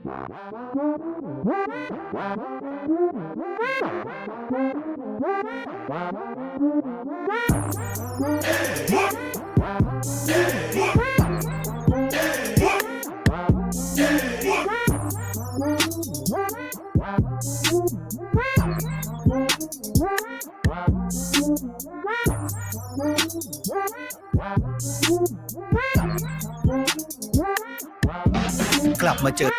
กลับมาเจอ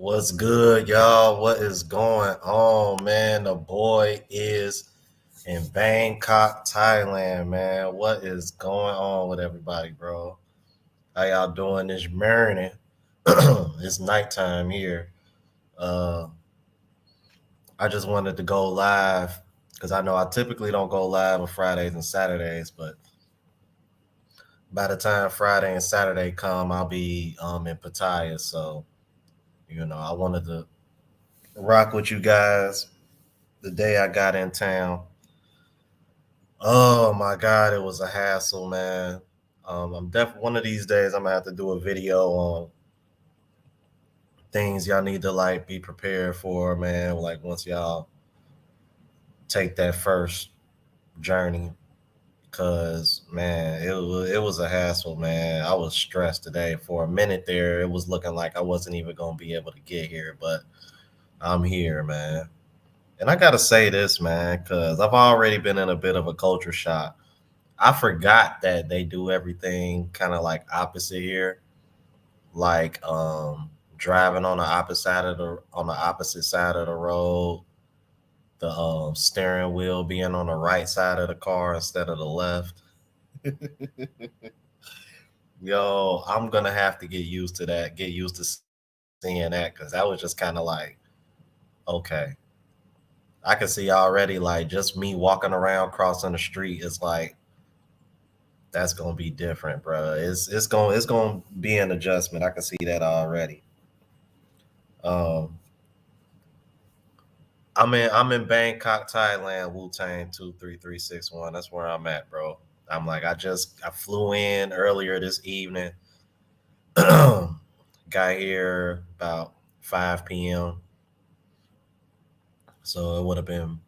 What's good, y'all? What is going on, man? The boy is in Bangkok, Thailand, man. What is going on with everybody, bro? How y'all doing this morning? It's nighttime here. I just wanted to go live because I know I typically don't go live on Fridays and Saturdays, but by the time Friday and Saturday come, I'll be in Pattaya. So, I wanted to rock with you guys the day I got in town. Oh my God, it was a hassle, man. I'm definitely one of these days I'm gonna have to do a video on things y'all need to be prepared for, man. Like once y'all take that first journey, cause man, it was a hassle, man. I was stressed today. For a minute there, it was looking like I wasn't even gonna be able to get here, but I'm here, man. And I gotta say this, man, because I've already been in a bit of a culture shock. I forgot that they do everything kind of like opposite here, like driving on the opposite side of the road, the steering wheel being on the right side of the car instead of the left. Yo, I'm gonna have to get used to that, get used to seeing that, because that was just kind of like, okay, I can see already, like just me walking around crossing the street is like, that's gonna be different, bro. It's gonna be an adjustment. I can see that already. Um, I'm in Bangkok, Thailand. Wu Tang 23361. That's where I'm at, bro. I'm like, I flew in earlier this evening. Got here about 5 p.m. So it would have been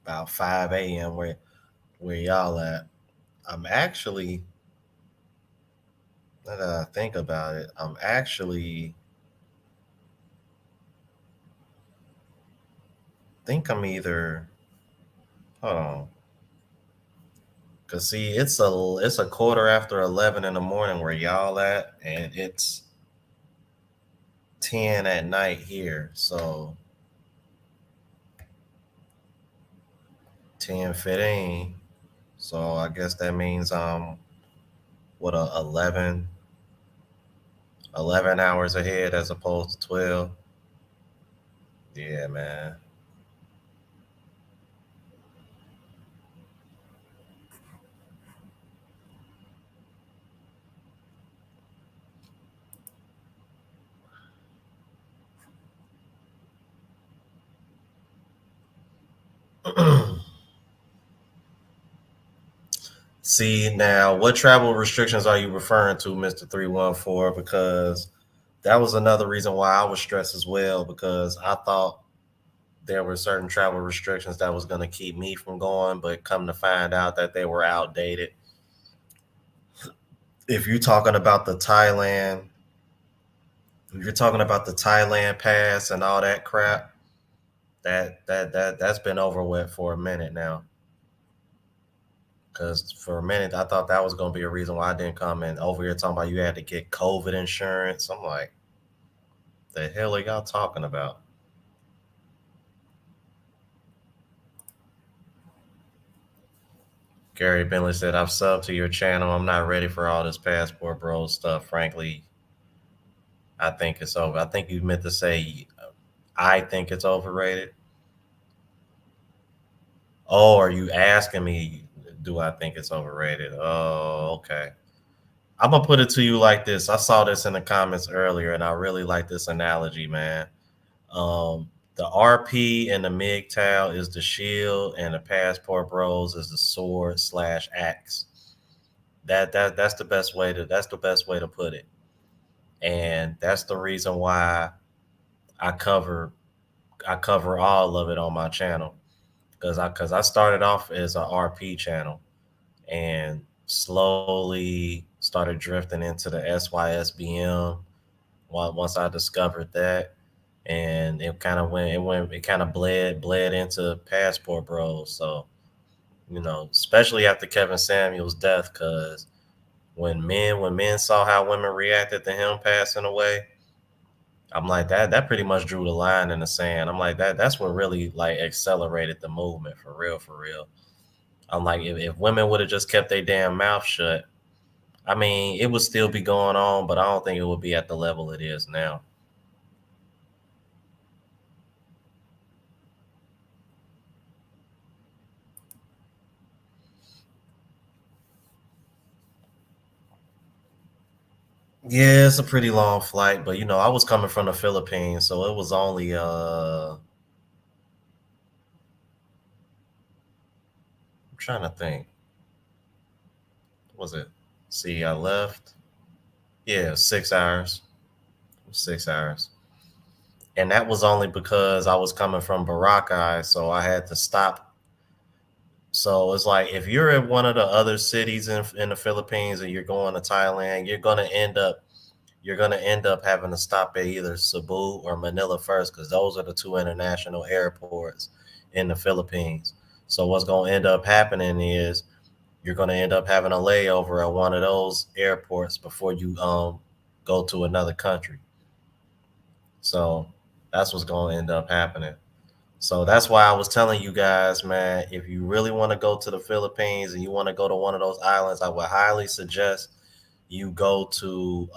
about 5 a.m. where y'all at. I'm actually, now that I think about it, think I'm either, hold on. Cause see, it's a quarter after 11 in the morning where y'all at, and it's 10 at night here. So 10:15. So I guess that means what, 11 hours ahead as opposed to 12. Yeah, man. See, now what travel restrictions are you referring to, Mr. 314? Because that was another reason why I was stressed as well, because I thought there were certain travel restrictions that was going to keep me from going, but come to find out that they were outdated. If you're talking about the Thailand, if you're talking about the Thailand pass and all that crap, that's been over with for a minute now. Because for a minute, I thought that was going to be a reason why I didn't come. And over here talking about you had to get COVID insurance. I'm like, the hell are y'all talking about? Gary Bentley said, I've subbed to your channel. I'm not ready for all this passport bro stuff. Frankly, I think it's over. I think you meant to say, I think it's overrated. Oh, are you asking me, do I think it's overrated? Oh, okay. I'm gonna put it to you like this. I saw this in the comments earlier, and I really like this analogy, man. The RP and the MGTOW is the shield, and the passport bros is the sword slash axe. That's the best way to put it, and that's the reason why I cover I cover all of it on my channel, because I started off as a RP channel and slowly started drifting into the SYSBM once I discovered that, and it kind of bled into Passport Bros. So especially after Kevin Samuel's death, because when men saw how women reacted to him passing away, I'm like, that pretty much drew the line in the sand. I'm like, that's what really like accelerated the movement, for real, for real. I'm like, if women would have just kept their damn mouth shut, I mean, it would still be going on, but I don't think it would be at the level it is now. Yeah, it's a pretty long flight, but I was coming from the Philippines, so it was only I'm trying to think. What was it? See, I left. Yeah, 6 hours. 6 hours. And that was only because I was coming from Boracay, so I had to stop. So it's like if you're in one of the other cities in the Philippines and you're going to Thailand, you're gonna end up having to stop at either Cebu or Manila first, because those are the two international airports in the Philippines. So what's gonna end up happening is you're going to end up having a layover at one of those airports before you go to another country. So that's what's going to end up happening. So that's why I was telling you guys, man, if you really want to go to the Philippines and you want to go to one of those islands, I would highly suggest you go to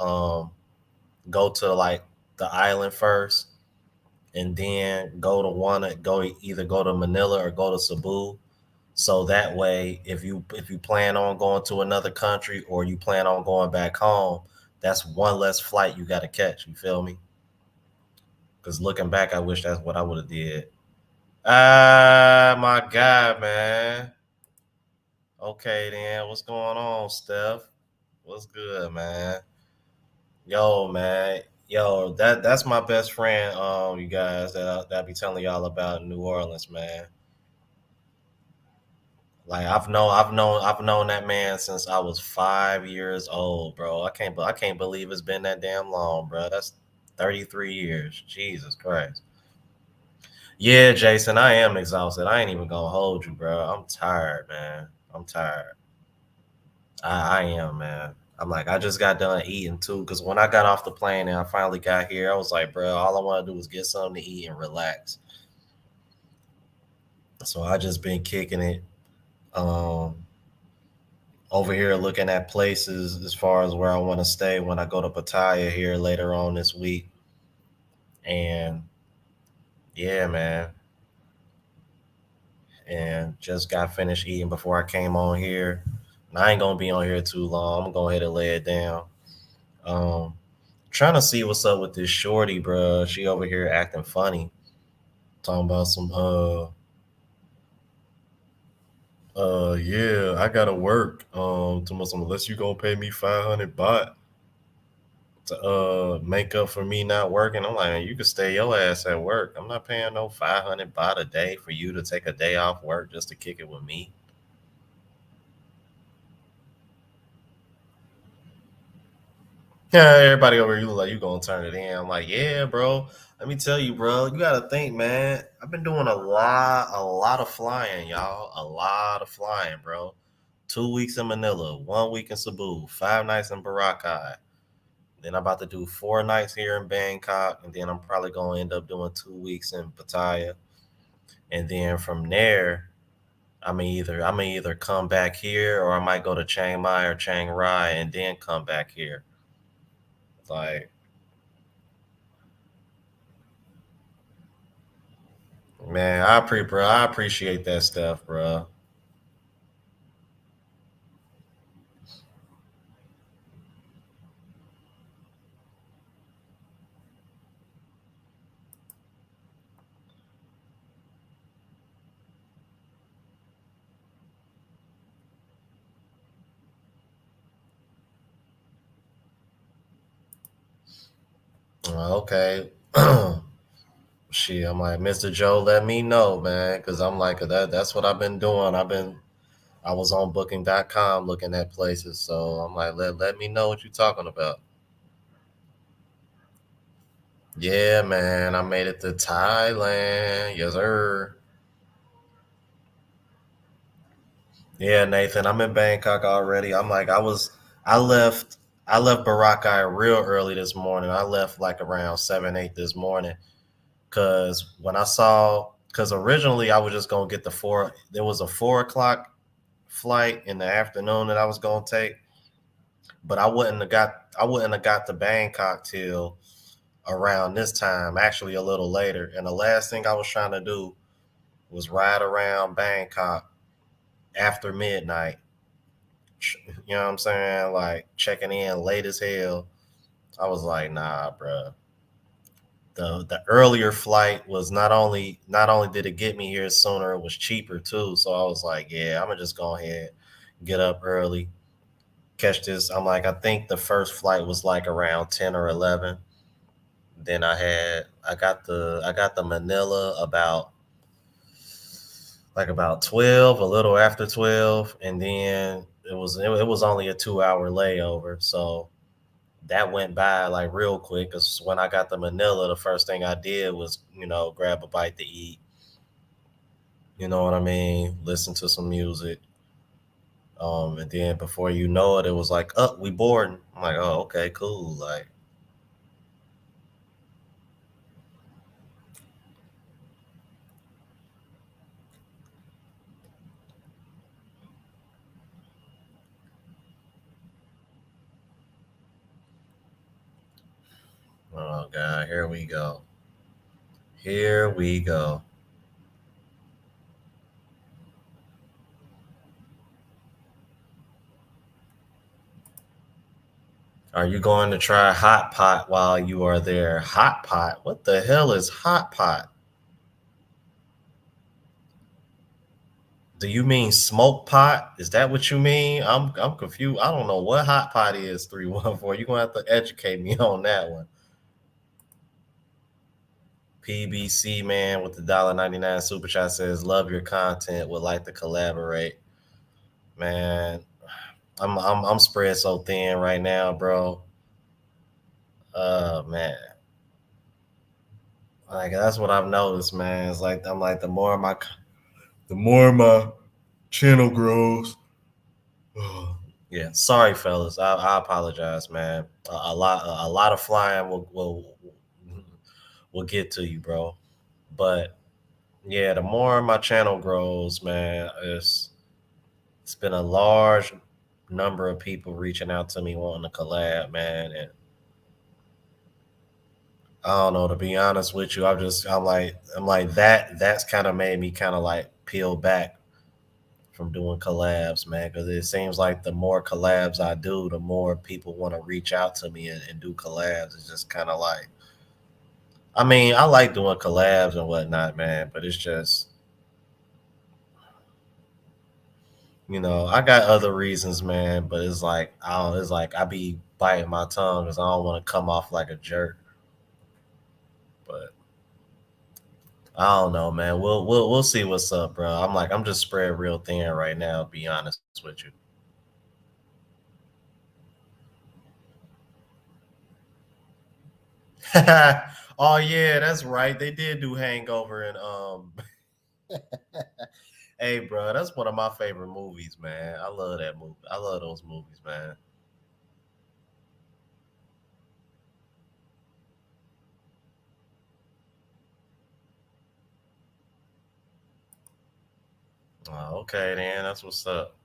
like the island first, and then either go to Manila or go to Cebu. So that way, if you plan on going to another country or you plan on going back home, that's one less flight you got to catch. You feel me? Because looking back, I wish that's what I would have did. Ah, my God, man. Okay, then. What's going on, Steph? What's good, man? Yo, man. Yo, that's my best friend. You guys that I be telling y'all about in New Orleans, man. Like I've known that man since I was 5 years old, bro. I can't believe it's been that damn long, bro. That's 33 years. Jesus Christ. Yeah, Jason, I am exhausted. I ain't even gonna hold you, bro. I'm tired, man. I'm tired. I am, man. I'm like, I just got done eating too, because when I got off the plane and I finally got here, I was like, bro, all I want to do is get something to eat and relax. So I just been kicking it. Um, Over here looking at places as far as where I want to stay when I go to Pattaya here later on this week. And yeah, man. And just got finished eating before I came on here. And I ain't gonna be on here too long. I'm gonna go ahead and lay it down. Um, Trying to see what's up with this shorty, bro. She over here acting funny, talking about some yeah, I gotta work. To some unless you gonna pay me 500 baht to make up for me not working. I'm like, you can stay your ass at work. I'm not paying no 500 baht a day for you to take a day off work just to kick it with me. Yeah, everybody over here look like you gonna turn it in. I'm like, yeah, bro. Let me tell you, bro. You gotta think, man. I've been doing a lot of flying, y'all. A lot of flying, bro. 2 weeks in Manila, 1 week in Cebu, 5 nights in Boracay. Then I'm about to do 4 nights here in Bangkok, and then I'm probably gonna end up doing 2 weeks in Pattaya. And then from there, I'm either come back here or I might go to Chiang Mai or Chiang Rai and then come back here. Like, man, I appreciate that stuff, bro. Okay. Shit, I'm like, Mr. Joe, let me know, man, because I'm like that's what I've been doing. I was on booking.com looking at places, so I'm like, let me know what you're talking about. Yeah, man, I made it to Thailand. Yes, sir. Yeah, Nathan, I'm in Bangkok already. I left, I left Boracay real early this morning. I left like around 7, 8 this morning. Cause originally I was just gonna get there was a 4 o'clock flight in the afternoon that I was gonna take, but I wouldn't have got to Bangkok till around this time, actually a little later. And the last thing I was trying to do was ride around Bangkok after midnight. You know what I'm saying? Like checking in late as hell. I was like, nah, bro. The earlier flight was not only did it get me here sooner, it was cheaper too. So I was like, yeah, I'm gonna just go ahead, get up early, catch this. I'm like, I think the first flight was like around 10 or 11. Then I got the Manila about 12, a little after 12, and then it was only a 2 hour layover. So that went by like real quick because when I got to Manila, the first thing I did was, grab a bite to eat. You know what I mean? Listen to some music. And then before you know it, it was like, oh, we boarding. I'm like, oh, okay, cool. Like, oh god, here we go. Here we go. Are you going to try hot pot while you are there? Hot pot? What the hell is hot pot? Do you mean smoke pot? Is that what you mean? I'm confused. I don't know what hot pot is. 314. You're gonna have to educate me on that one. PBC man with the $1.99 super chat says, "Love your content. Would like to collaborate." Man, I'm spread so thin right now, bro. Man, like that's what I've noticed, man. It's like I'm like the more my channel grows. Yeah, sorry, fellas. I apologize, man. A lot of flying will get to you, bro. But yeah, the more my channel grows, man, it's been a large number of people reaching out to me wanting to collab, man. And I don't know, to be honest with you, I'm like that's kind of made me kind of like peel back from doing collabs, man, because it seems like the more collabs I do, the more people want to reach out to me and do collabs. It's just kind of like, I mean, I like doing collabs and whatnot, man, but it's just, I got other reasons, man, but it's like I be biting my tongue because I don't want to come off like a jerk. But I don't know, man. We'll see what's up, bro. I'm just spread real thin right now. To be honest with you. Oh yeah, that's right. They did do Hangover and hey, bro, that's one of my favorite movies, man. I love that movie. I love those movies, man. Okay, then that's what's up.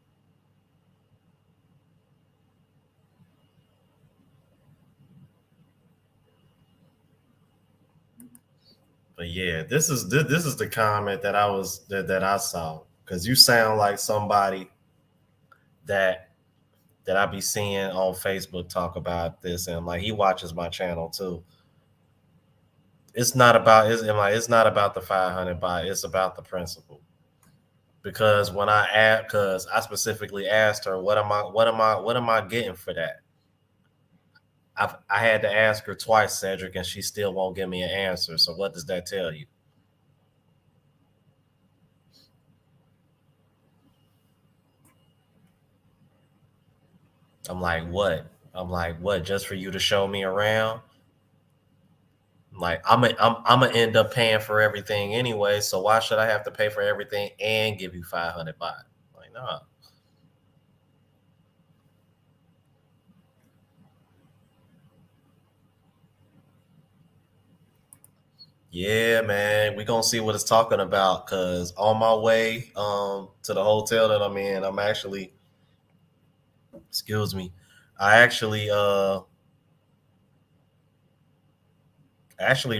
But yeah, this is the comment that I saw because you sound like somebody that I be seeing on Facebook talk about this, and like he watches my channel too. It's not about the 500 baht. It's about the principle. Because because I specifically asked her, what am I getting for that? I had to ask her twice, Cedric, and she still won't give me an answer. So what does that tell you? I'm like, what? I'm like, what? Just for you to show me around? Like, I'm gonna end up paying for everything anyway. So why should I have to pay for everything and give you 500 baht? Like, nah. Yeah, man, we gonna see what it's talking about. Cause on my way to the hotel that I'm in, I'm actually, excuse me, I actually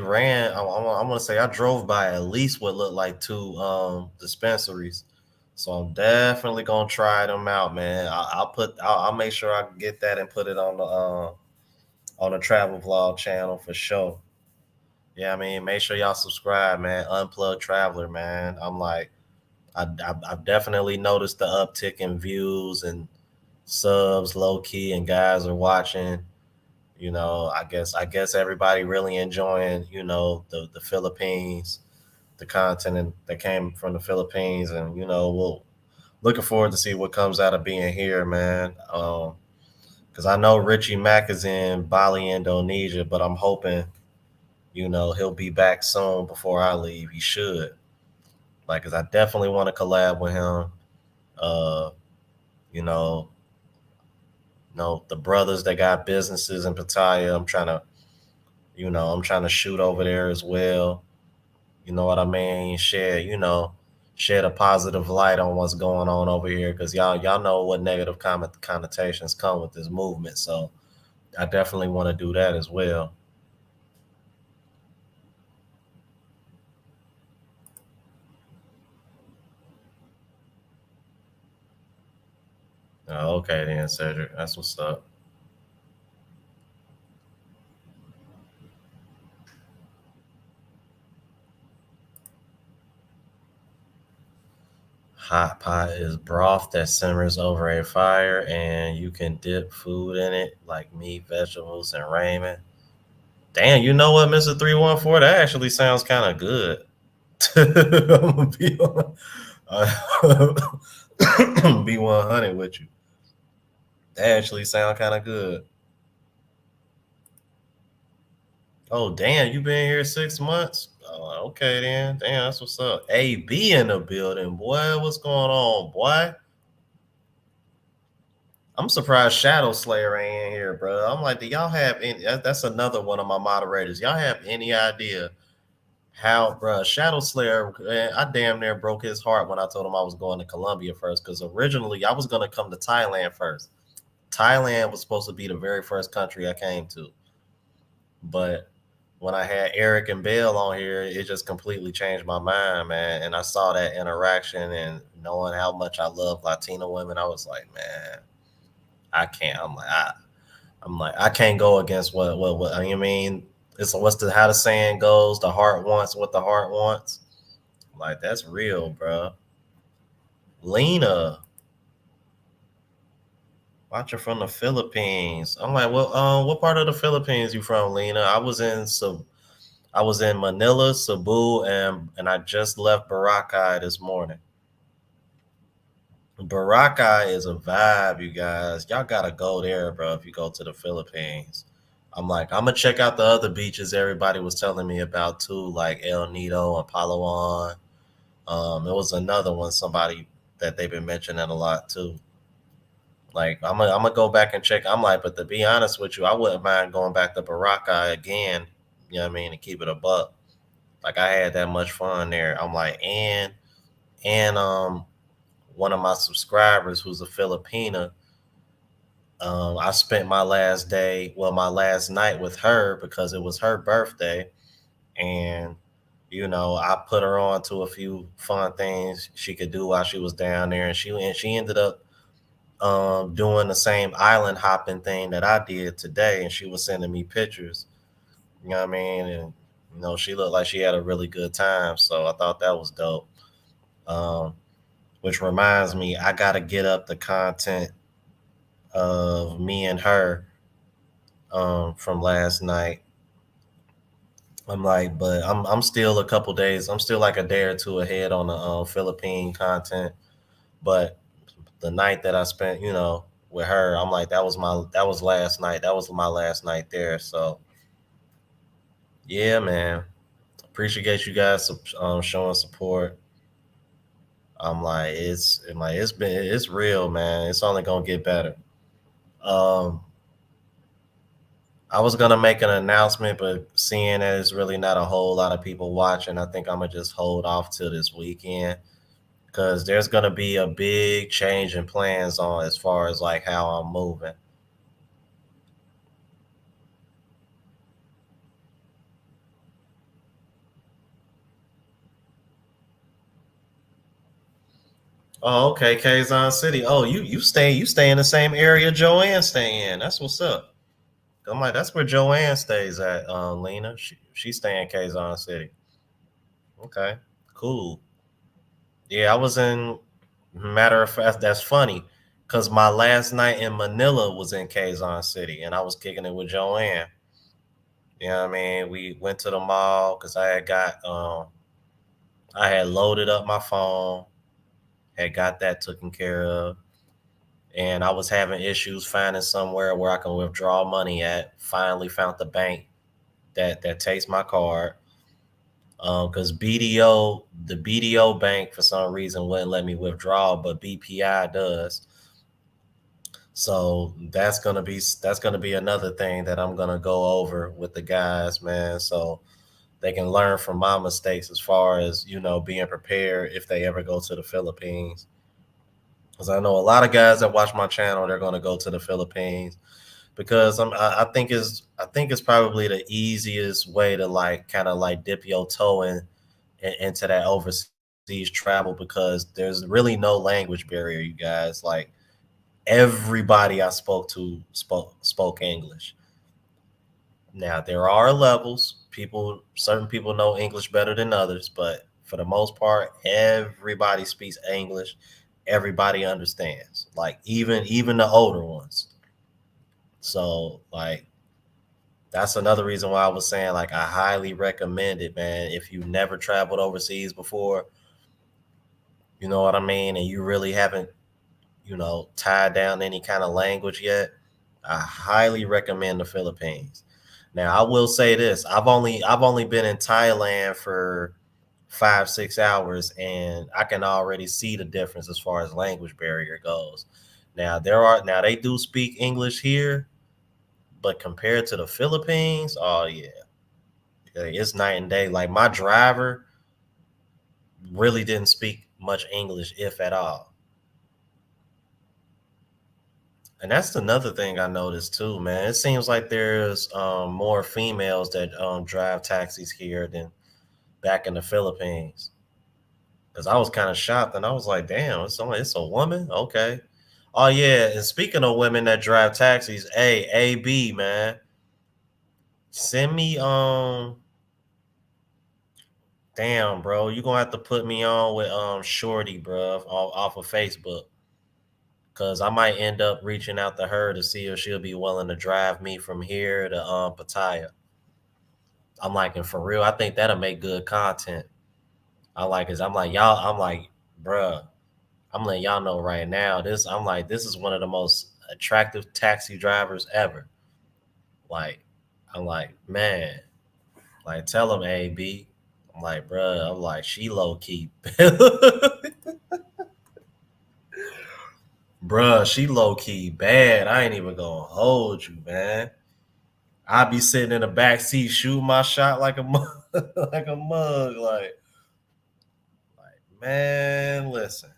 ran. I'm gonna say I drove by at least what looked like two dispensaries. So I'm definitely gonna try them out, man. I'll make sure I get that and put it on the travel vlog channel for sure. Yeah, I mean, make sure y'all subscribe, man. Unplugged Traveler, man. I've definitely noticed the uptick in views and subs, low key, and guys are watching. I guess everybody really enjoying, the Philippines, the content that came from the Philippines, and we'll looking forward to see what comes out of being here, man. Because I know Richie Mack is in Bali, Indonesia, but I'm hoping he'll be back soon before I leave. He should, like, because I definitely want to collab with him. Uh, You know, the brothers that got businesses in Pattaya. I'm trying to shoot over there as well. You know what I mean? Shed a positive light on what's going on over here because y'all know what negative connotations come with this movement. So I definitely want to do that as well. Okay then, Cedric. That's what's up. Hot pot is broth that simmers over a fire, and you can dip food in it like meat, vegetables, and ramen. Damn, you know what, Mister 314? That actually sounds kind of good. I'm gonna be 100 with you. That actually sound kind of good. Oh, damn, you been here 6 months? Oh, okay then. Damn, that's what's up. AB in the building, boy. What's going on, boy? I'm surprised Shadow Slayer ain't in here, bro. I'm like, do y'all have any? That's another one of my moderators. Y'all have any idea how, bro? Shadow Slayer, man, I damn near broke his heart when I told him I was going to Colombia first, because originally I was gonna come to Thailand first. Thailand was supposed to be the very first country I came to, but when I had Eric and Bell on here, it just completely changed my mind, man. And I saw that interaction and knowing how much I love Latino women, I was like, man, I can't. I'm like, I can't go against what I mean. It's what's the how the saying goes, the heart wants what the heart wants. Like that's real, bro. Lena, watching from the Philippines. I'm like, well, what part of the Philippines you from, Lena? I was in Manila, Cebu, and I just left Boracay this morning. Boracay is a vibe, you guys. Y'all gotta go there, bro. If you go to the Philippines, I'm like, I'm gonna check out the other beaches everybody was telling me about too, like El Nido and Palawan. It was another one, somebody that they've been mentioning a lot too. Like, I'm gonna go back and check. I'm like, but to be honest with you, I wouldn't mind going back to Boracay again. You know what I mean? To keep it a buck. Like I had that much fun there. I'm like, and one of my subscribers who's a Filipina. I spent my last night with her because it was her birthday, and I put her on to a few fun things she could do while she was down there, and she ended up doing the same island hopping thing that I did today, and she was sending me pictures. You know what I mean? And she looked like she had a really good time, so I thought that was dope. Um, which reminds me, I gotta get up the content of me and her from last night. But I'm still a couple days. I'm still like a day or two ahead on the Philippine content. But the night that I spent, with her, I'm like that was last night. That was my last night there. So yeah, man, appreciate you guys showing support. It's real, man. It's only gonna get better. Um, I was gonna make an announcement, but seeing that it's really not a whole lot of people watching, I think I'm gonna just hold off till this weekend because there's gonna be a big change in plans on as far as like how I'm moving. Oh, okay, Kazan City. Oh, you stay in the same area Joanne stay in. That's what's up. I'm like, that's where Joanne stays at, Lena. She stay in Kazan City. Okay, cool. Yeah, I was in. Matter of fact, that's funny because my last night in Manila was in Quezon City, and I was kicking it with Joanne. You know what I mean? We went to the mall because I had loaded up my phone, had got that taken care of, and I was having issues finding somewhere where I can withdraw money at. Finally found the bank that takes my card. Because the BDO bank for some reason wouldn't let me withdraw, but BPI does. So that's gonna be another thing that I'm gonna go over with the guys, man. So they can learn from my mistakes as far as being prepared if they ever go to the Philippines. Because I know a lot of guys that watch my channel, they're gonna go to the Philippines because I think it's probably the easiest way to like kind of like dip your toe into that overseas travel because there's really no language barrier, you guys. Like everybody I spoke to spoke English. Now there are levels. Certain people know English better than others, but for the most part, everybody speaks English. Everybody understands. Like even the older ones. So like that's another reason why I was saying like I highly recommend it, man. If you never traveled overseas before, you know what I mean, and you really haven't tied down any kind of language yet, I highly recommend the Philippines. Now, I will say this: I've only been in Thailand for 5 6 hours, and I can already see the difference as far as language barrier goes. Now they do speak English here, but compared to the Philippines, oh yeah, it's night and day. Like my driver really didn't speak much English, if at all. And that's another thing I noticed too, man. It seems like there's more females that drive taxis here than back in the Philippines. Because I was kind of shocked, and I was like, "Damn, it's a woman." Okay. Oh yeah, and speaking of women that drive taxis, hey, AB man, send me damn bro, you gonna have to put me on with Shorty, bro, off of Facebook. Cause I might end up reaching out to her to see if she'll be willing to drive me from here to Pattaya. I'm like, and for real, I think that'll make good content. I like, cause I'm like, y'all, I'm like, bruh, I'm letting y'all know right now. I'm like, this is one of the most attractive taxi drivers ever. Like, I'm like, man, like, tell him A B. I'm like, bruh, I'm like, she low key, bruh, she low key bad. I ain't even gonna hold you, man. I be sitting in the back seat shooting my shot like a like a mug, like man, listen,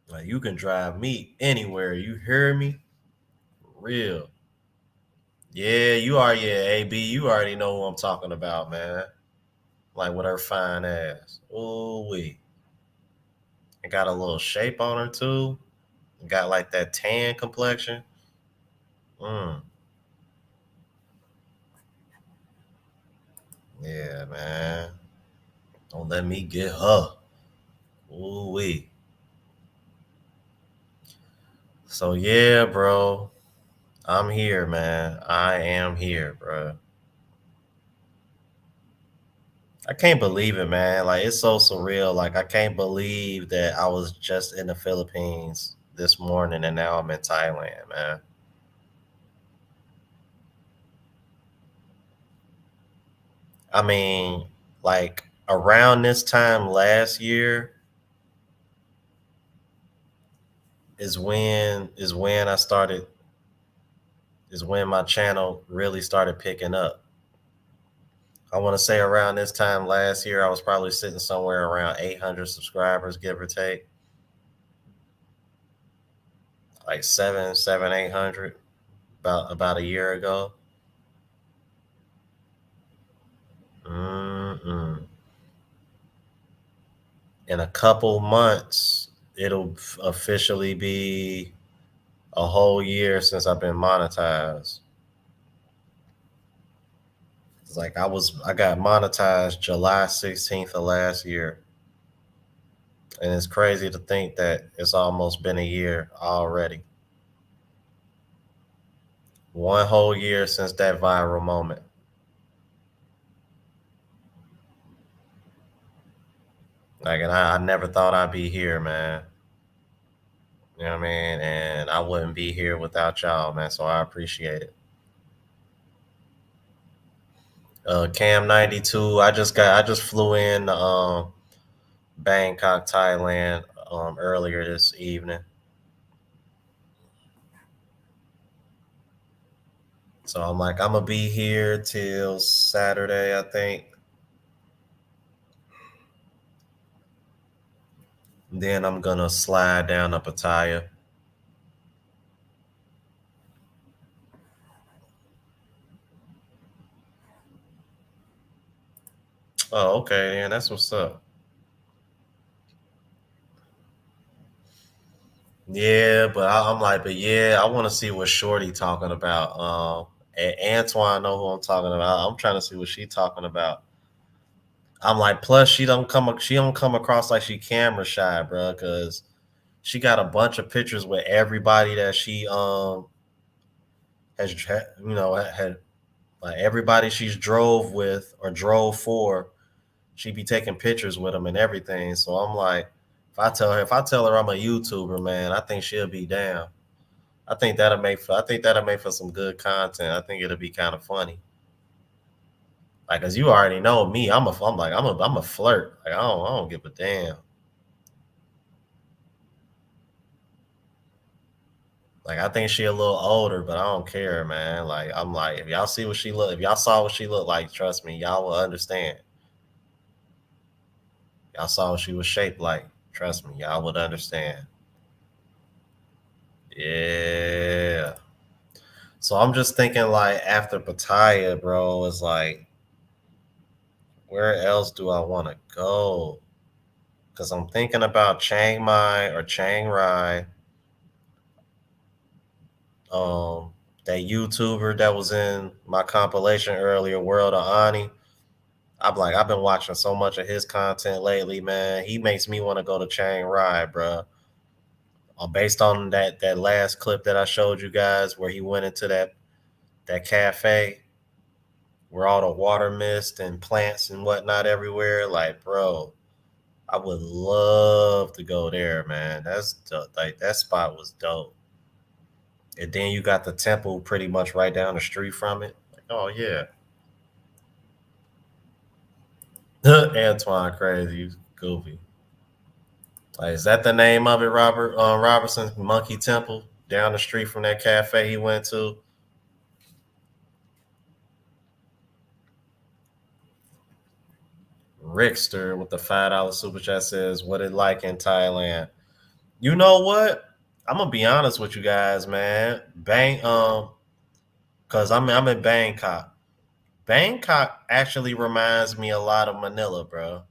like you can drive me anywhere. You hear me? Real. Yeah, you are. Yeah, AB, you already know who I'm talking about, man. Like with her fine ass. Ooh wee. It got a little shape on her too. Got like that tan complexion. Mm, yeah, man. Don't let me get her. Ooh wee. So yeah, bro. I'm here, man. I am here, bro. I can't believe it, man. Like it's so surreal. Like I can't believe that I was just in the Philippines this morning and now I'm in Thailand, man. I mean, like around this time last year is when I started is when my channel really started picking up. I want to say around this time last year I was probably sitting somewhere around 800 subscribers, give or take, like 800 about a year ago. Mm-mm. In a couple months, it'll officially be a whole year since I've been monetized. It's like I got monetized July 16th of last year. And it's crazy to think that it's almost been a year already. One whole year since that viral moment. Like, and I never thought I'd be here, man. You know what I mean? And I wouldn't be here without y'all, man. So I appreciate it. Cam 92. I just flew in Bangkok, Thailand earlier this evening. So I'm like, I'm gonna be here till Saturday, I think. Then I'm gonna slide down to Pattaya. Oh, okay, then that's what's up. Yeah, but I'm like, but yeah, I want to see what Shorty talking about. And Antoine know who I'm talking about. I'm trying to see what she talking about. I'm like, plus she don't come across like she camera shy, bro, because she got a bunch of pictures with everybody that she has had like everybody she's drove with or drove for. She be taking pictures with them and everything. So I'm like, if I tell her I'm a YouTuber, man, I think she'll be down. I think that'll make for some good content. I think it'll be kind of funny. Like, as you already know me, I'm a flirt. Like, I don't give a damn. Like, I think she a little older, but I don't care, man. Like, I'm like, if y'all saw what she looked like, trust me, y'all will understand. Y'all saw what she was shaped like, trust me, y'all would understand. Yeah. So I'm just thinking, like, after Pattaya, bro, it's like, where else do I want to go? Because I'm thinking about Chiang Mai or Chiang Rai. Um, that YouTuber that was in my compilation earlier, World of Ani. I've been watching so much of his content lately, man. He makes me want to go to Chiang Rai, bro. Based on that last clip that I showed you guys, where he went into that cafe where all the water mist and plants and whatnot everywhere. Like, bro, I would love to go there, man. Like that spot was dope. And then you got the temple pretty much right down the street from it. Like, oh yeah, Antoine crazy, you goofy. Like, is that the name of it, Robert Robertson's Monkey Temple down the street from that cafe he went to? Rickster with the $5 super chat says, "What it like in Thailand?" You know what? I'm gonna be honest with you guys, man. Cause I'm in Bangkok. Bangkok actually reminds me a lot of Manila, bro.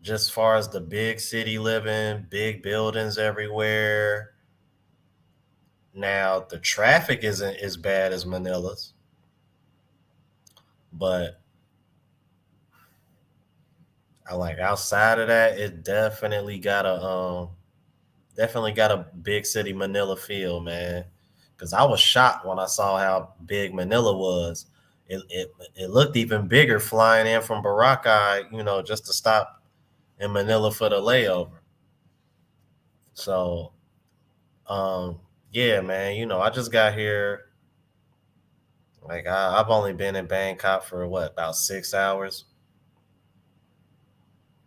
Just far as the big city living, big buildings everywhere. Now the traffic isn't as bad as Manila's, but I like outside of that, it definitely got a big city Manila feel, man. Because I was shocked when I saw how big Manila was. It looked even bigger flying in from Boracay, just to stop in Manila for the layover. So, um, yeah, man, I just got here. Like I've only been in Bangkok for what, about 6 hours.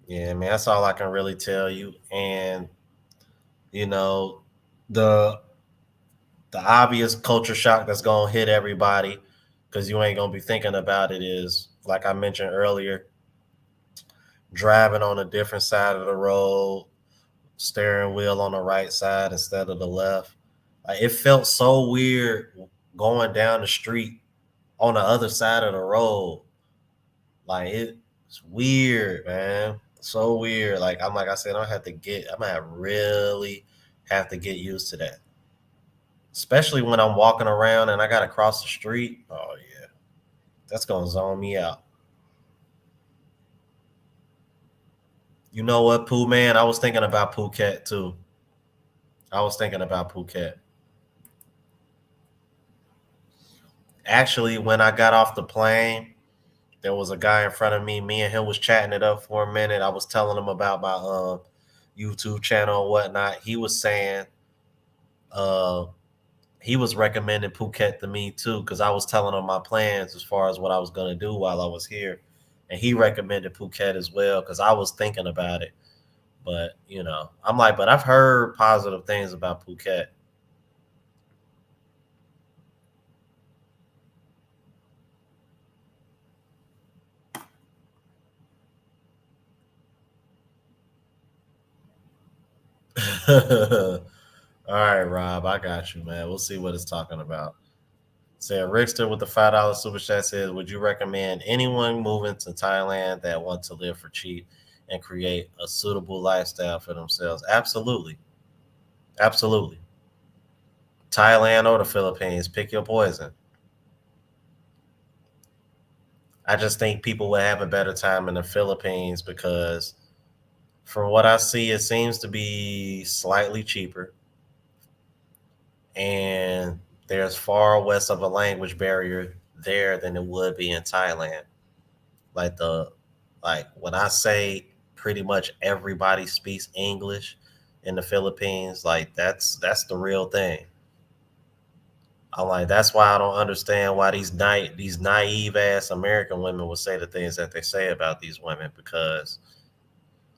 Yeah, man, that's all I can really tell you. And you know, the the obvious culture shock that's gonna hit everybody because you ain't gonna be thinking about it is, like I mentioned earlier, driving on a different side of the road, steering wheel on the right side instead of the left. Like, it felt so weird going down the street on the other side of the road. Like, it's weird, man. So weird. Like I said, I'm gonna really have to get used to that. Especially when I'm walking around and I gotta cross the street. Oh yeah. That's gonna zone me out. You know what, Pooh man? I was thinking about Phuket too. I was thinking about Phuket. Actually, when I got off the plane, there was a guy in front of me. Me and him was chatting it up for a minute. I was telling him about my YouTube channel and whatnot. Uh he was recommending Phuket to me too, because I was telling him my plans as far as what I was gonna do while I was here. And he recommended Phuket as well because I was thinking about it. But I'm like, but I've heard positive things about Phuket. All right, Rob, I got you, man. We'll see what it's talking about. Said Rickster with the $5 super chat says, would you recommend anyone moving to Thailand that want to live for cheap and create a suitable lifestyle for themselves? Absolutely. Absolutely. Thailand or the Philippines, pick your poison. I just think people would have a better time in the Philippines because from what I see, it seems to be slightly cheaper and there's far less of a language barrier there than it would be in Thailand. Like the like when I say pretty much everybody speaks English in the Philippines, like that's the real thing. I'm like that's why I don't understand why these naive ass American women will say the things that they say about these women because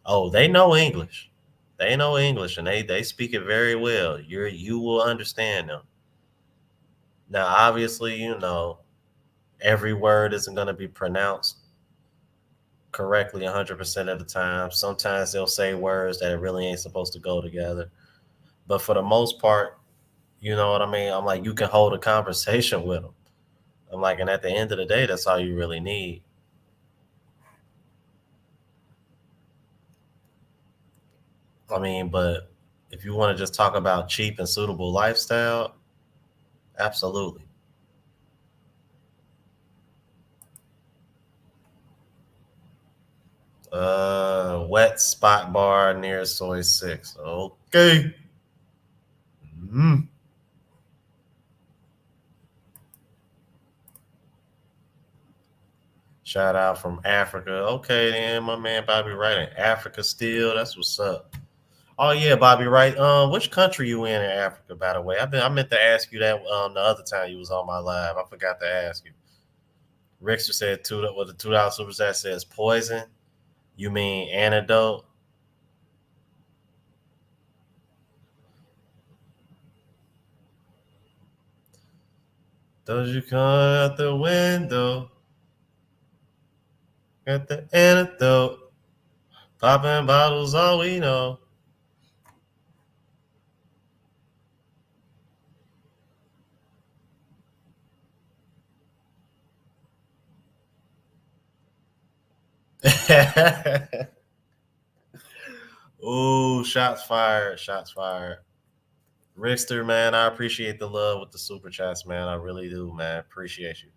oh they know English, they know English and they speak it very well. You will understand them. Now obviously every word isn't going to be pronounced correctly 100% of the time. Sometimes they'll say words that really ain't supposed to go together. But for the most part, you know what I mean? I'm like, you can hold a conversation with them. I'm like, and at the end of the day, that's all you really need. I mean, but if you want to just talk about cheap and suitable lifestyle, absolutely. Wet spot bar near Soy Six. Okay. Mm. Shout out from Africa. Okay, then my man Bobby Wright in Africa still. That's what's up. Oh yeah, Bobby Wright. Which country you in Africa, by the way? I meant to ask you that the other time you was on my live. I forgot to ask you. Rickster said two with the $2 super chat says poison. You mean antidote? Don't you come out the window? Got the antidote. Popping bottles, all we know. Ooh, shots fired. Shots fired. Rickster, man, I appreciate the love with the super chats, man. I really do, man. Appreciate you.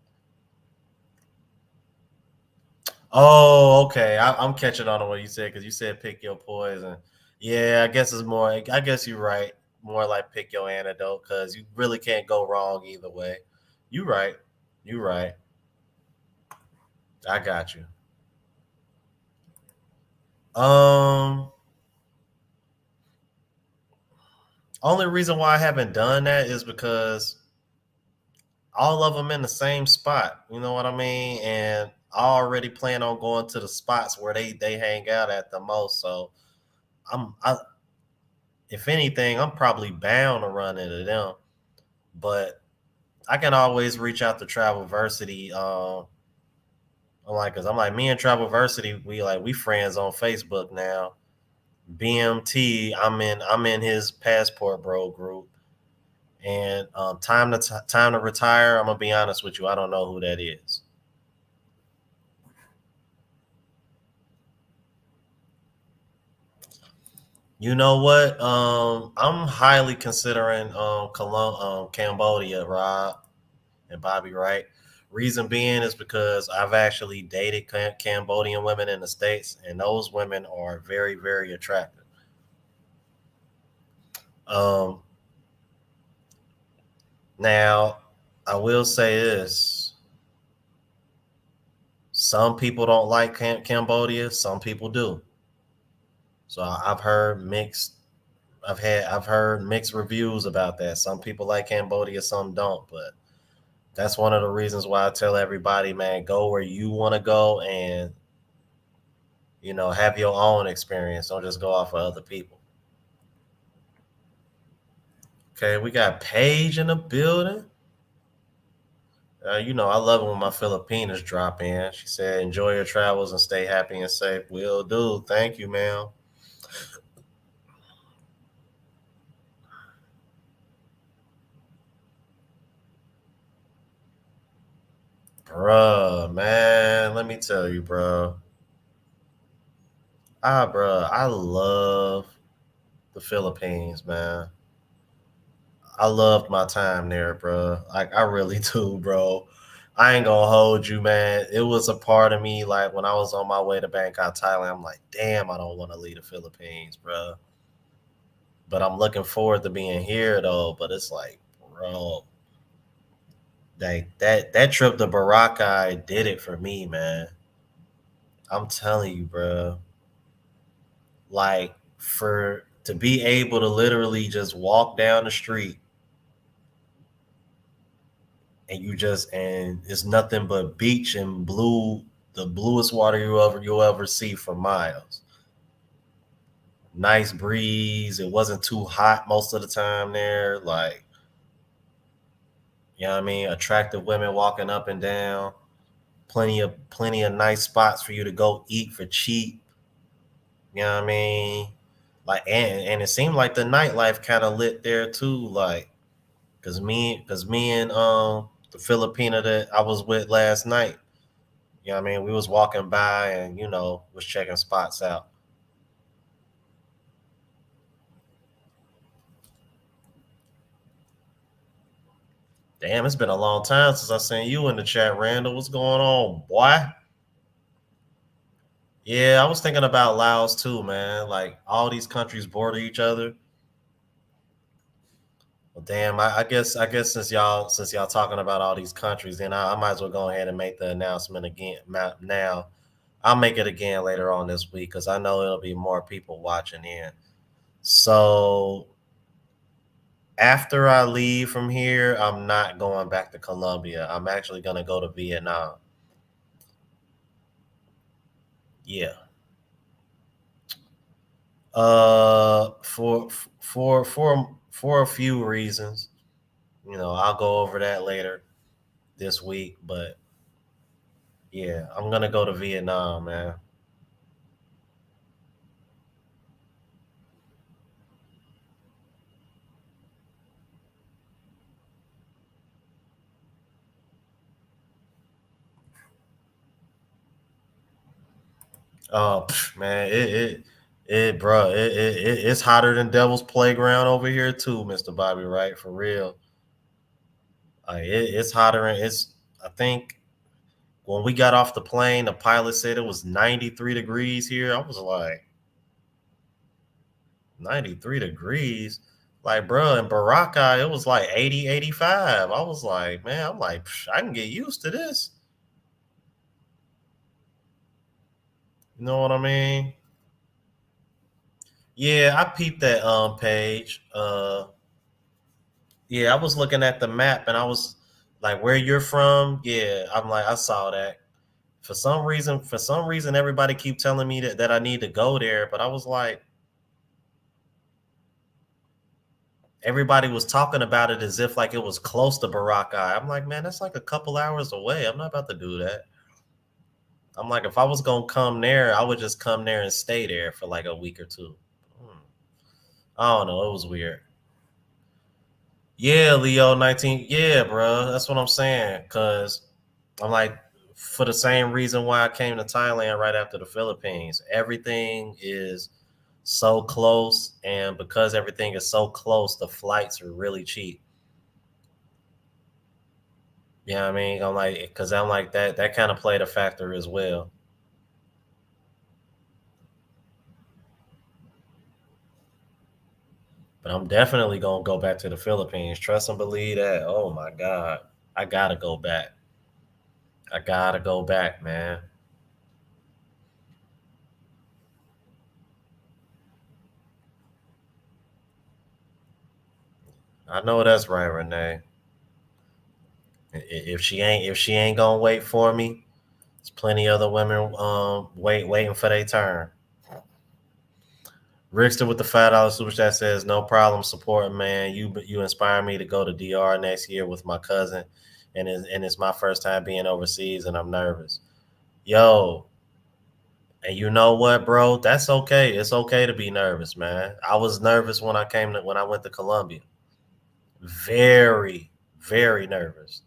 Oh, okay. I'm catching on to what you said because you said pick your poison. Yeah, I guess it's more. I guess you're right. More like pick your antidote because you really can't go wrong either way. You right. You right. I got you. Um, only reason why I haven't done that is because all of them in the same spot. You know what I mean? And I already plan on going to the spots where they hang out at the most. So I if anything, I'm probably bound to run into them. But I can always reach out to Travelversity. Cause I'm like me and Travelversity, we friends on Facebook now. BMT, I'm in his Passport Bro group, and time to retire. I'm gonna be honest with you, I don't know who that is. You know what? I'm highly considering Cambodia, Rob and Bobby Wright. Reason being is because I've actually dated Cambodian women in the States, and those women are very, very attractive. Um, Now, I will say this: some people don't like Cambodia, some people do. So I've heard mixed. I've heard mixed reviews about that. Some people like Cambodia, some don't. But that's one of the reasons why I tell everybody, man, go where you want to go, and have your own experience. Don't just go off of other people. Okay, we got Paige in the building. I love it when my Filipinas drop in. She said, "Enjoy your travels and stay happy and safe." Will do. Thank you, ma'am. Bruh, man, let me tell you, bro. Bruh, I love the Philippines, man. I loved my time there, bro. Like I really do, bro. I ain't gonna hold you, man. It was a part of me, like when I was on my way to Bangkok, Thailand. I'm like, damn, I don't want to leave the Philippines, bro. But I'm looking forward to being here, though. But it's like, bro, that trip to Boracay did it for me, man. I'm telling you, bro. Like for to be able to literally just walk down the street and it's nothing but beach and the bluest water you'll ever see for miles. Nice breeze. It wasn't too hot most of the time there. Like, you know what I mean? Attractive women walking up and down. Plenty of nice spots for you to go eat for cheap. You know what I mean? Like and it seemed like the nightlife kind of lit there too. Like, cause me and the Filipina that I was with last night, you know what I mean? We was walking by and, was checking spots out. Damn, it's been a long time since I seen you in the chat, Randall. What's going on, boy? Yeah, I was thinking about Laos too, man. Like all these countries border each other. Well, damn, I guess since y'all talking about all these countries, then I might as well go ahead and make the announcement again now. I'll make it again later on this week because I know it'll be more people watching in. So after I leave from here, I'm not going back to Colombia. I'm actually gonna go to Vietnam. Yeah. For a few reasons. I'll go over that later this week. But yeah, I'm gonna go to Vietnam, man. Man, it's hotter than Devil's Playground over here too, Mister Bobby. Right, for real. It's hotter, and I think when we got off the plane, the pilot said it was 93 degrees here. I was like, 93 degrees. Like, bro, in Baraka, it was like 80, 85. I was like, man, I'm like, I can get used to this. You know what I mean? Yeah, I peeped that page. Yeah, I was looking at the map and I was like, where you're from? Yeah, I'm like, I saw that. For some reason, everybody keep telling me that I need to go there, but I was like, everybody was talking about it as if like it was close to Baraka. I'm like, man, that's like a couple hours away. I'm not about to do that. I'm like, if I was gonna come there, I would just come there and stay there for like a week or two. Hmm. I don't know. It was weird. Yeah, Leo 19. Yeah, bro. That's what I'm saying. Cause I'm like, for the same reason why I came to Thailand right after the Philippines. Everything is so close, and because everything is so close, the flights are really cheap. You know what I mean? I'm like, because I'm like that kind of played a factor as well. But I'm definitely gonna go back to the Philippines. Trust and believe that. Oh my God. I gotta go back. I gotta go back, man. I know that's right, Renee. If she ain't gonna wait for me, there's plenty other women waiting for their turn. Rickster with the $5 super chat says, "No problem, support man. You inspire me to go to DR next year with my cousin, and it's my first time being overseas, and I'm nervous. Yo, and you know what, bro? That's okay. It's okay to be nervous, man. I was nervous when I went to Colombia. Very, very nervous.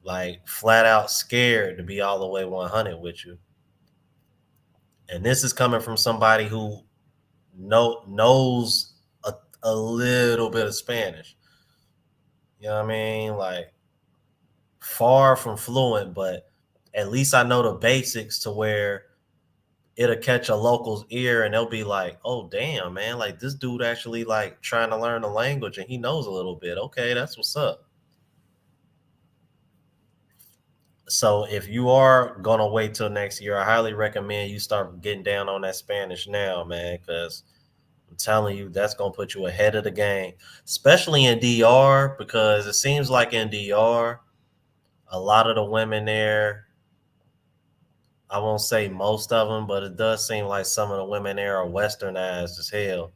like flat out scared to be all the way 100 with you. And this is coming from somebody who knows a little bit of Spanish. You know what I mean? Like far from fluent, but at least I know the basics to where it'll catch a local's ear and they'll be like, "Oh damn, man, like this dude actually like trying to learn the language and he knows a little bit. Okay, that's what's up." So if you are gonna wait till next year, I highly recommend you start getting down on that Spanish now, man, because I'm telling you, that's gonna put you ahead of the game, especially in DR, because it seems like in DR, a lot of the women there, I won't say most of them, but it does seem like some of the women there are westernized as hell.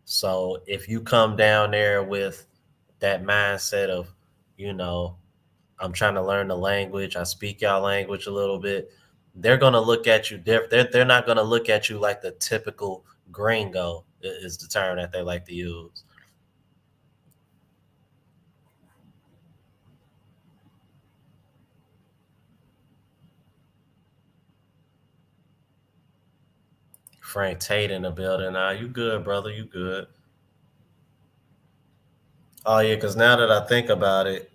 So if you come down there with that mindset of, you know, I'm trying to learn the language, I speak y'all language a little bit, they're gonna look at you different. They're not gonna look at you like the typical gringo is the term that they like to use. Frank Tate in the building. Now you good, brother? You good? Oh yeah, because now that I think about it,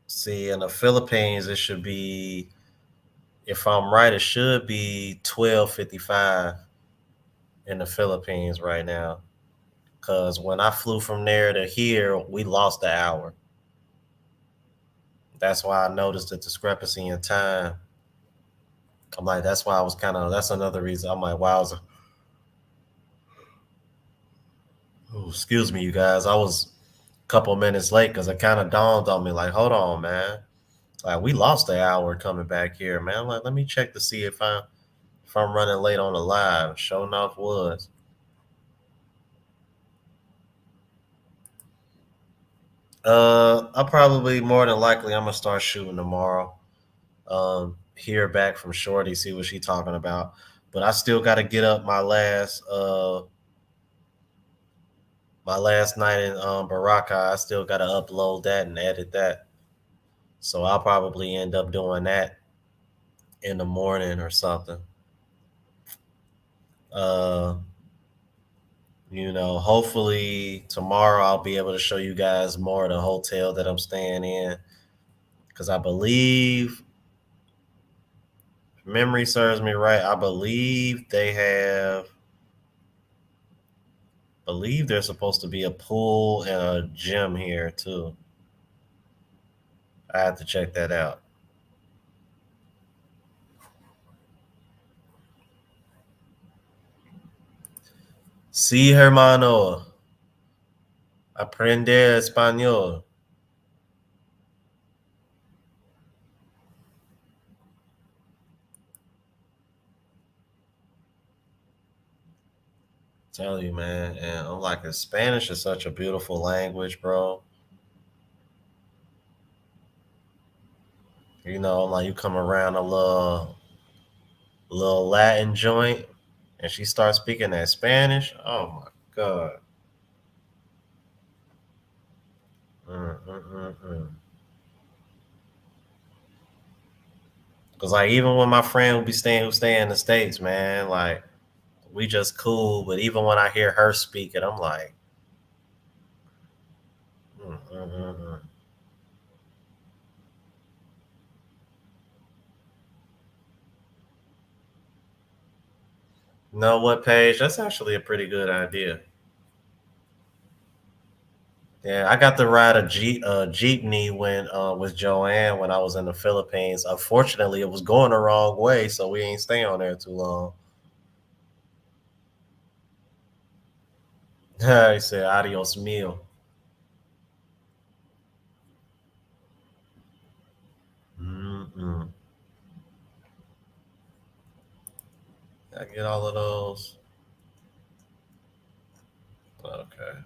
see in the Philippines it should be, if I'm right, it should be 12:55 in the Philippines right now. Because when I flew from there to here, we lost an hour. That's why I noticed the discrepancy in time. I'm like, that's why I was kind of. That's another reason. I'm like, wow. Excuse me, you guys. I was a couple minutes late because it kind of dawned on me, like, hold on, man. Like we lost an hour coming back here, man. I'm like, let me check to see if I'm running late on the live. Sure enough, was. I probably more than likely I'm gonna start shooting tomorrow. Hear back from Shorty, see what she talking about. But I still got to get up my last night in Baraka. I still got to upload that and edit that. So I'll probably end up doing that in the morning or something. Uh, hopefully tomorrow I'll be able to show you guys more of the hotel that I'm staying in because I believe, if memory serves me right, I believe there's supposed to be a pool and a gym here too. I have to check that out. Sí, hermano, aprender español. Tell you, man, and I'm like, Spanish is such a beautiful language, bro. I'm like, you come around a little Latin joint, and she starts speaking that Spanish. Oh my god. Mm, mm, mm, mm. Cause like even when my friend who stay in the States, man, like we just cool. But even when I hear her speak it, I'm like, mm, mm, mm, mm. You know what, Paige? That's actually a pretty good idea. Yeah, I got to ride a jeepney when with Joanne when I was in the Philippines. Unfortunately, it was going the wrong way, so we ain't stay on there too long. He said, "Adios mio." Mm-mm. I get all of those. Okay,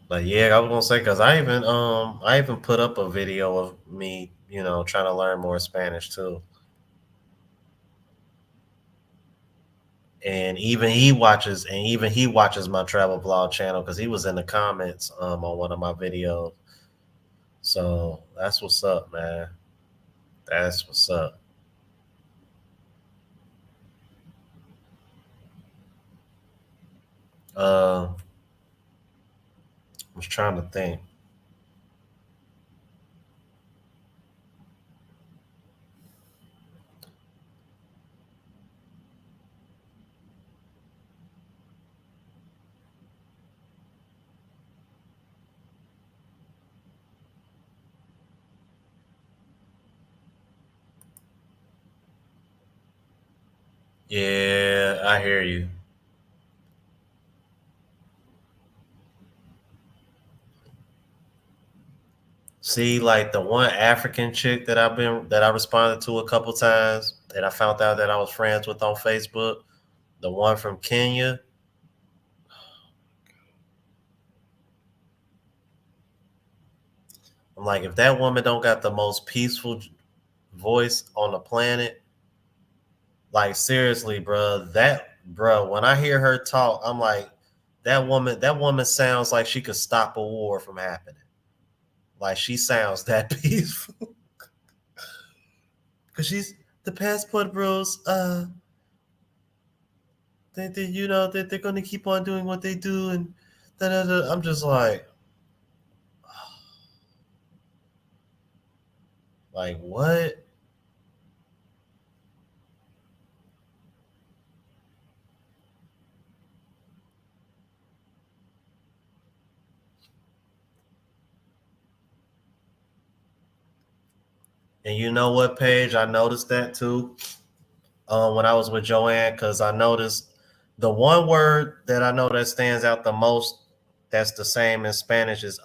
but yeah, I was gonna say because I even put up a video of me, trying to learn more Spanish too. And even he watches my travel vlog channel because he was in the comments on one of my videos. So that's what's up, man. That's what's up. I was trying to think. Yeah, I hear you. See, like the one African chick that I responded to a couple times, that I found out that I was friends with on Facebook. The one from Kenya. I'm like, if that woman don't got the most peaceful voice on the planet, like seriously, bro, when I hear her talk, I'm like, that woman sounds like she could stop a war from happening. Like she sounds that peaceful. Cause she's the passport bros, they you know that they're gonna keep on doing what they do and da, da, da. I'm just like what? And you know what, Paige? I noticed that too. When I was with Joanne, because I noticed the one word that I know that stands out the most that's the same in Spanish is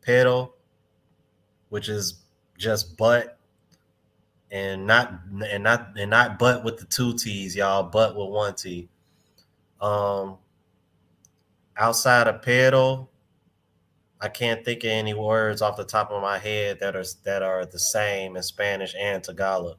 pero, which is just but, and not but with the two T's, y'all, but with one T. Um Outside of pero, I can't think of any words off the top of my head that are the same in Spanish and Tagalog.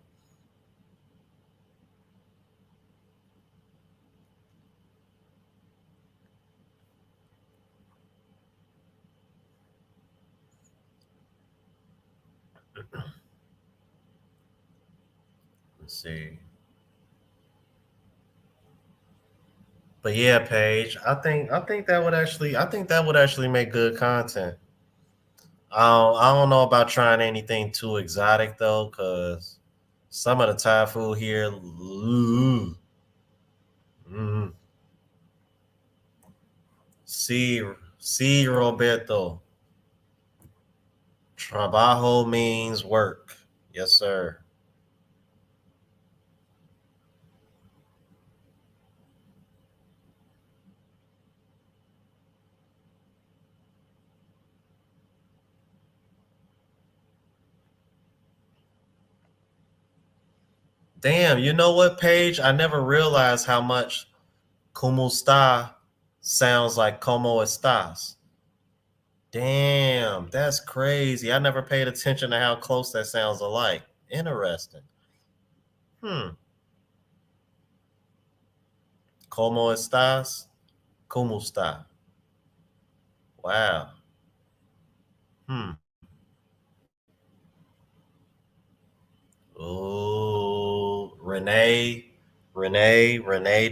Let's see. But yeah, Paige, I think that would actually make good content. I don't know about trying anything too exotic though, because some of the Thai food here, ooh, mm, see, Roberto, trabajo means work. Yes, sir. Damn, you know what, Paige? I never realized how much como está sounds like como estás. Damn, that's crazy. I never paid attention to how close that sounds alike. Interesting. Hmm. ¿Cómo estás? ¿Cómo está? Wow. Hmm. Oh, Renee,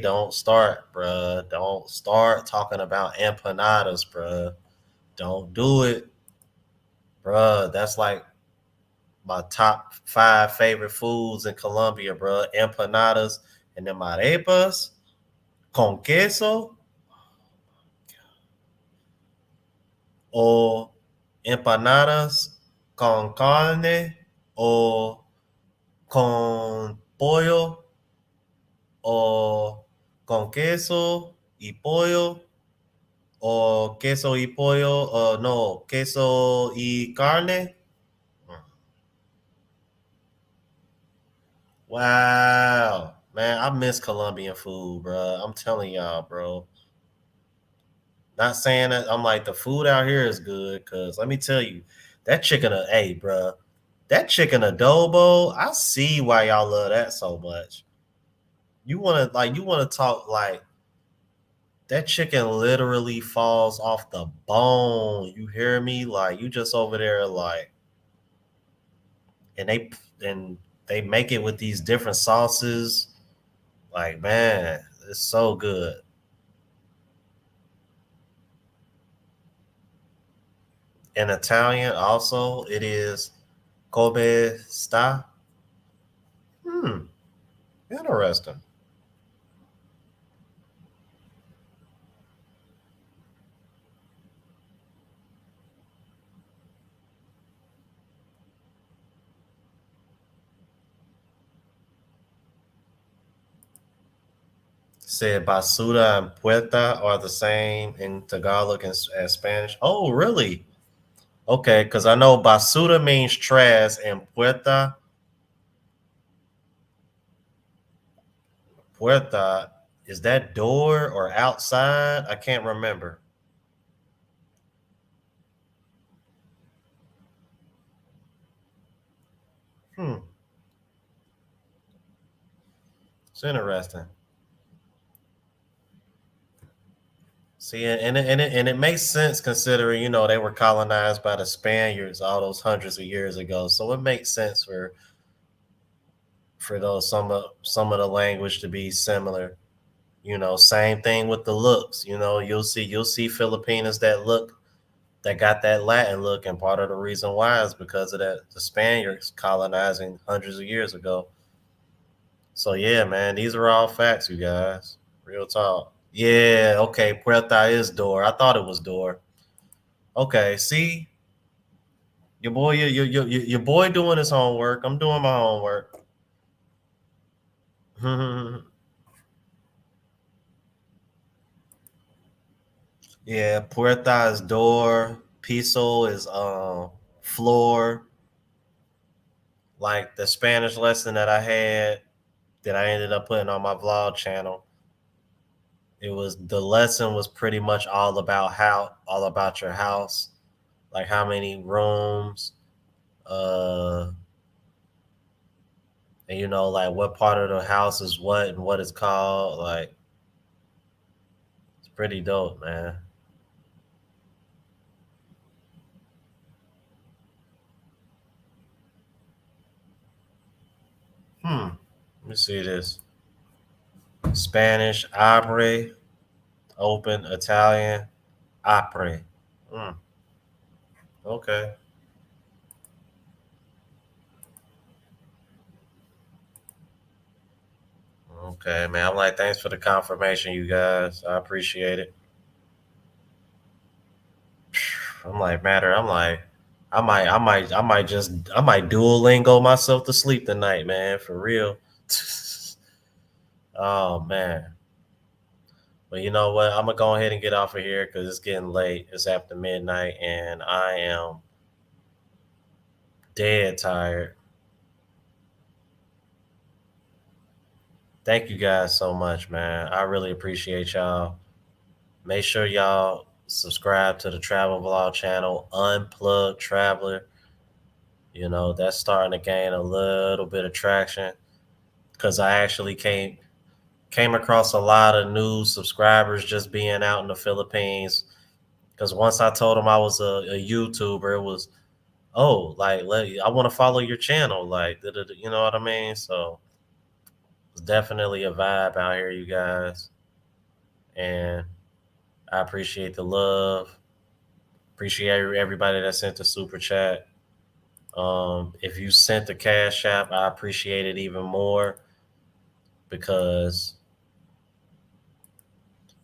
don't start, bruh. Don't start talking about empanadas, bruh. Don't do it, bruh. That's like my top five favorite foods in Colombia, bruh. Empanadas and then arepas con queso o empanadas con carne o con pollo o con queso y pollo o queso y pollo o no, queso y carne. Wow. Man, I miss Colombian food, bro. I'm telling y'all, bro. Not saying that I'm like the food out here is good, cause let me tell you, that chicken, hey, bro, that chicken adobo, I see why y'all love that so much. you wanna talk like that chicken literally falls off the bone. You hear me? Like you just over there like and they make it with these different sauces. Like, man, it's so good. In Italian also it is Kobe sta. Hmm, interesting. Said basuda and puerta are the same in Tagalog and as Spanish. Oh, really? Okay, because I know basuda means trash and puerta is that door or outside? I can't remember. Hmm, it's interesting. See, and it makes sense considering they were colonized by the Spaniards all those hundreds of years ago. So it makes sense for those some of the language to be similar. Same thing with the looks. You'll see Filipinos that got that Latin look, and part of the reason why is because of that the Spaniards colonizing hundreds of years ago. So yeah, man, these are all facts, you guys. Real talk. Yeah, okay, Puerta is door. I thought it was door. Okay, see, your boy doing his homework. I'm doing my homework. Yeah, Puerta is door. Piso is floor. Like the Spanish lesson that I had that I ended up putting on my vlog channel. The lesson was pretty much all about your house, like how many rooms, uh, and like what part of the house is what and what it's called. Like it's pretty dope, man. Let me see this. Spanish, abre, open. Italian, apre. Hmm. Okay. Okay, man. I'm like, thanks for the confirmation, you guys. I appreciate it. I'm like, matter. I'm like, I might Duolingo myself to sleep tonight, man. For real. Oh man. But you know what? I'm gonna go ahead and get off of here because it's getting late. It's after midnight, and I am dead tired. Thank you guys so much, man. I really appreciate y'all. Make sure y'all subscribe to the travel vlog channel, Unplugged Traveler. That's starting to gain a little bit of traction because I actually came across a lot of new subscribers just being out in the Philippines. Because once I told them I was a YouTuber, it was like I want to follow your channel, like you know what I mean. So it's definitely a vibe out here, you guys, and I appreciate the love. Appreciate everybody that sent the super chat. If you sent the cash app, I appreciate it even more because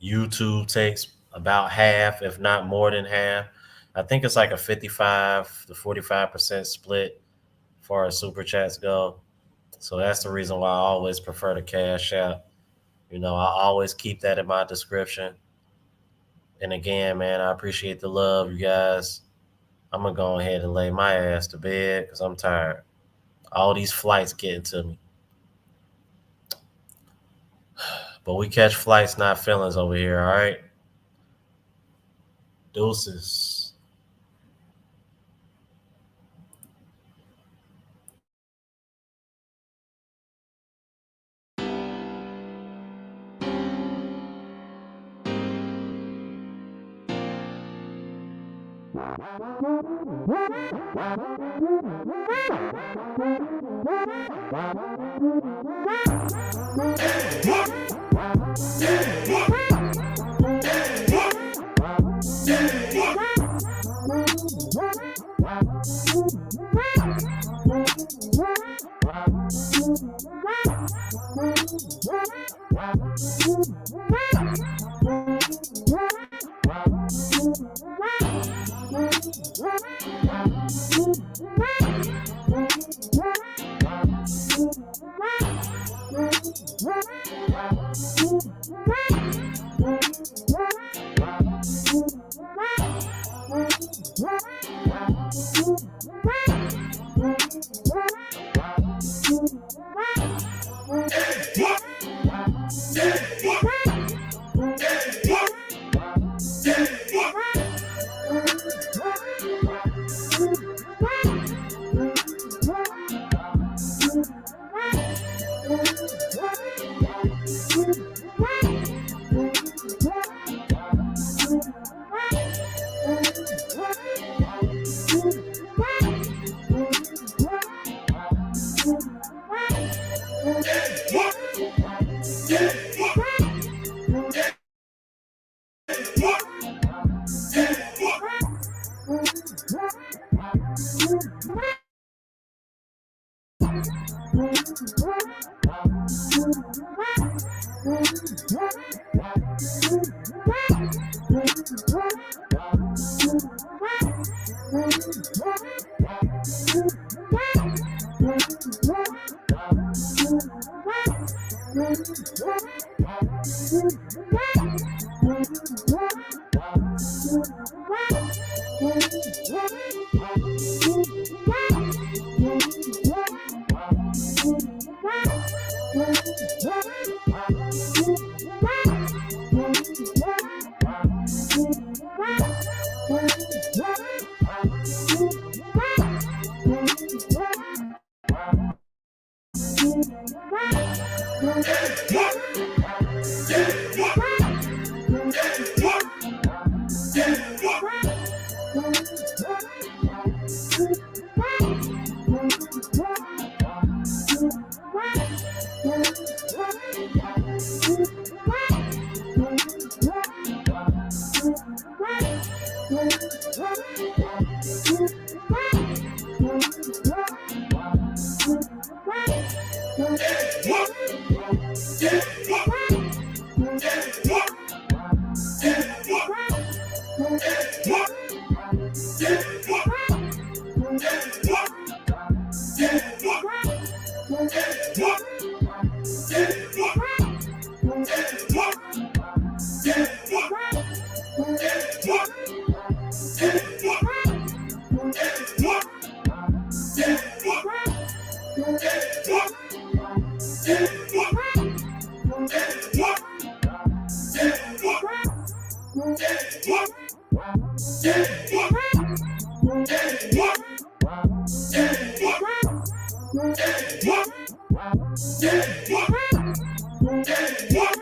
YouTube takes about half, if not more than half. I think it's like a 55 to 45% split as far as super chats go. So that's the reason why I always prefer the cash app. I always keep that in my description. And again, man, I appreciate the love, you guys. I'm gonna go ahead and lay my ass to bed because I'm tired. All these flights getting to me. But we catch flights, not feelings over here, all right? Deuces. Yeah.